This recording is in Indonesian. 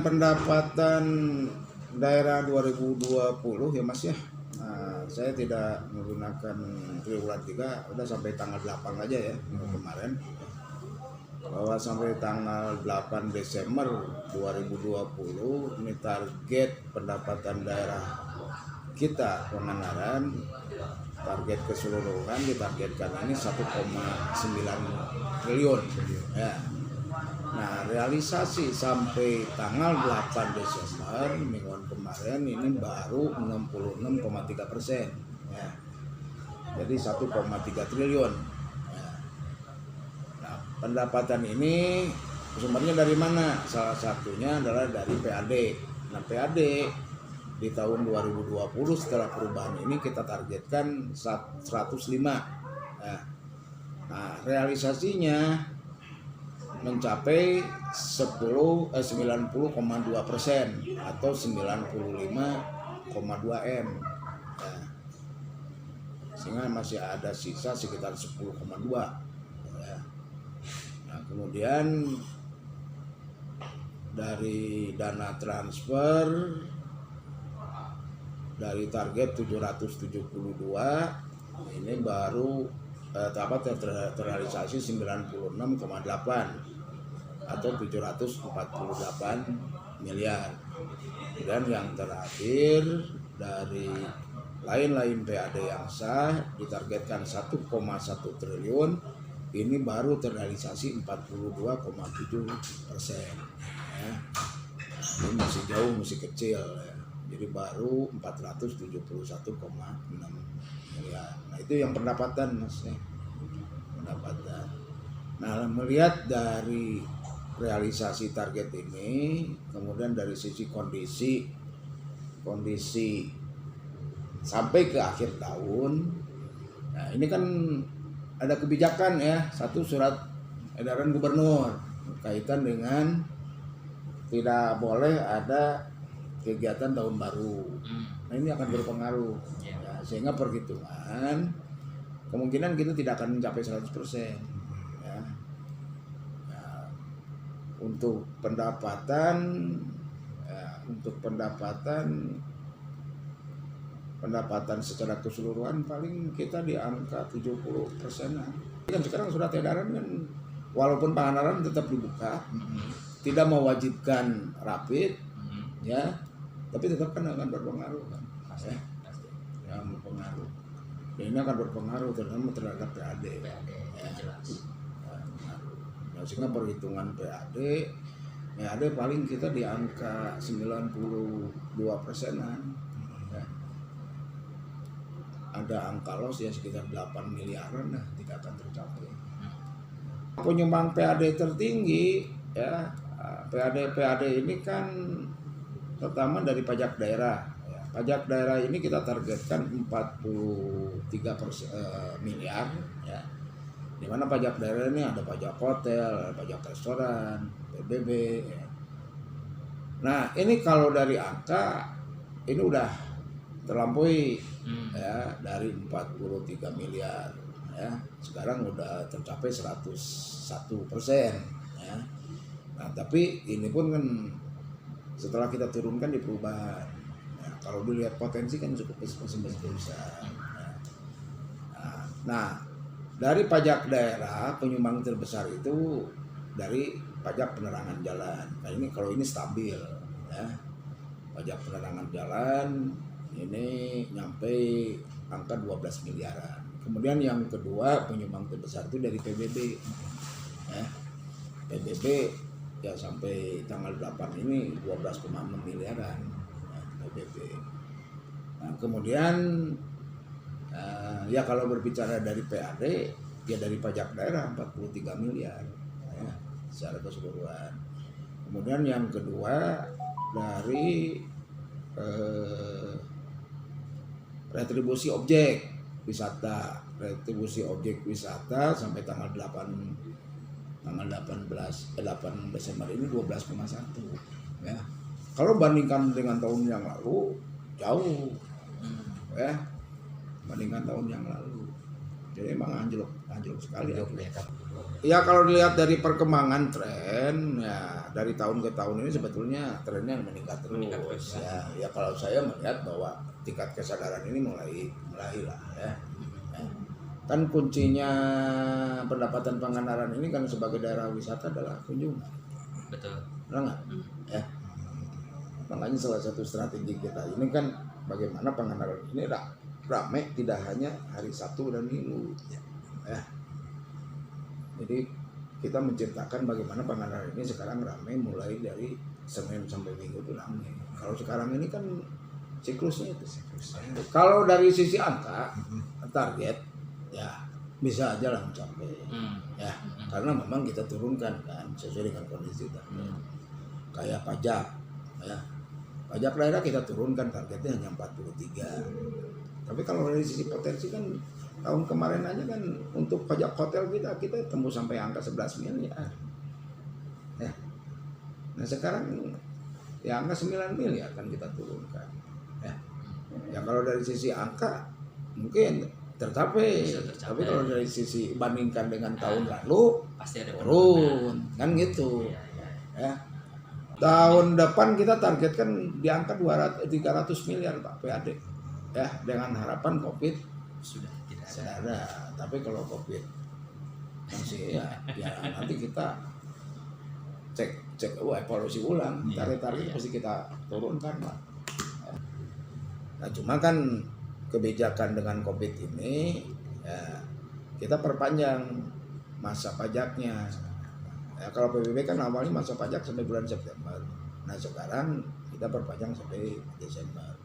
pendapatan daerah 2020 ya Mas ya. Nah, saya tidak menggunakan triwulan 3, udah sampai tanggal 8 aja ya kemarin. Bahwa sampai tanggal 8 Desember 2020 ini target pendapatan daerah kita Pangandaran, target keseluruhan ditargetkan ini 1,9 triliun ya. Nah, realisasi sampai tanggal 8 Desember mingguan kemarin ini baru 66,3% ya. Jadi 1,3 triliun ya. Nah, pendapatan ini sumbernya dari mana? Salah satunya adalah dari PAD. Nah, PAD di tahun 2020 setelah perubahan ini kita targetkan 105 ya. Nah, realisasinya mencapai 90,2% atau 95,2 M ya. Sehingga masih ada sisa sekitar 10,2 ya. Nah, kemudian dari dana transfer dari target 772 ini baru terrealisasi 96,8 atau 748 miliar. Dan yang terakhir dari lain-lain PAD yang sah ditargetkan 1,1 triliun, ini baru terrealisasi 42,7% ya. Ini masih jauh, masih kecil ya. Jadi baru 471,6 miliar. Nah, itu yang pendapatan Mas ya. Pendapatan. Nah, melihat dari realisasi target ini, kemudian dari sisi kondisi sampai ke akhir tahun, nah ini kan ada kebijakan ya, satu surat edaran gubernur kaitan dengan tidak boleh ada kegiatan tahun baru. Nah, ini akan berpengaruh ya, sehingga perhitungan kemungkinan kita tidak akan mencapai 100% ya. Untuk pendapatan ya, pendapatan secara keseluruhan paling kita di angka 70%-an. Kan sekarang surat edaran kan walaupun Pangandaran tetap dibuka, tidak mewajibkan rapid ya, tapi tetap kan akan berpengaruh kan. Ya, berpengaruh. Dan ini akan berpengaruh terutama terhadap PAD ya. Nah, sehingga perhitungan PAD paling kita di angka 92%-an ya. Ada angka loss ya sekitar 8 miliaran lah, tidak akan tercapai. Penyumbang PAD tertinggi ya, PAD ini kan pertama dari pajak daerah ya. Pajak daerah ini kita targetkan 43 miliar ya. Di mana pajak daerah ini ada pajak hotel, ada pajak restoran, PBB ya. Nah, ini kalau dari angka ini udah terlampaui ya, dari 43 miliar ya. Sekarang udah tercapai 101% ya. Nah, tapi ini pun kan setelah kita turunkan di perubahan. Ya, kalau dilihat potensi kan cukup besar. Nah, dari pajak daerah penyumbang terbesar itu dari pajak penerangan jalan. Nah, ini kalau ini stabil ya. Pajak penerangan jalan ini nyampe angka 12 miliaran. Kemudian yang kedua penyumbang terbesar itu dari PBB ya. PBB ya sampai tanggal 8 ini 12,6 miliaran ya, PBB. Nah, kemudian ya kalau berbicara dari PAD ya dari pajak daerah 43 miliar ya, secara keseluruhan. Kemudian yang kedua dari retribusi objek wisata sampai tanggal 8 Desember ini 12,1 ya. Kalau bandingkan dengan tahun yang lalu jauh ya, bandingkan tahun yang lalu. Jadi emang anjlok sekali. Ya, kan? Ya kalau dilihat dari perkembangan tren ya dari tahun ke tahun ini sebetulnya trennya meningkat terus. Ya kalau saya melihat bahwa tingkat kesadaran ini mulai lah ya. Kan kuncinya pendapatan Pangandaran ini kan sebagai daerah wisata adalah kunjungan. Betul. Benar. Ya. Makanya salah satu strategi kita ini kan bagaimana Pangandaran ini ramai tidak hanya hari Sabtu dan Minggu. Ya. Jadi kita menciptakan bagaimana Pangandaran ini sekarang ramai mulai dari Senin sampai Minggu itu ramai. Kalau sekarang ini kan siklusnya itu. Kalau dari sisi angka target ya bisa aja lah mencapai. Ya, karena memang kita turunkan kan sesuai dengan kondisi tadi. Kayak pajak ya. Pajak daerah kita turunkan targetnya hanya 43. Tapi kalau dari sisi potensi kan tahun kemarin aja kan untuk pajak hotel kita tembus sampai angka 11 miliar. Ya. Nah sekarang ya angka 9 miliar kan kita turunkan. Ya kalau dari sisi angka mungkin tercapai. Tapi kalau dari sisi bandingkan dengan tahun lalu pasti ada turun kan gitu. Ya. Tahun depan kita targetkan di angka 300 miliar Pak PAD. Ya, dengan harapan Covid sudah tidak ada. Tapi kalau Covid masih ya nanti kita cek evaluasi ulang. Target pasti kita turunkan Pak. Nah cuma kan kebijakan dengan Covid ini ya kita perpanjang masa pajaknya. Ya, kalau PBB kan awalnya masa pajak sampai bulan September. Nah sekarang kita perpanjang sampai Desember.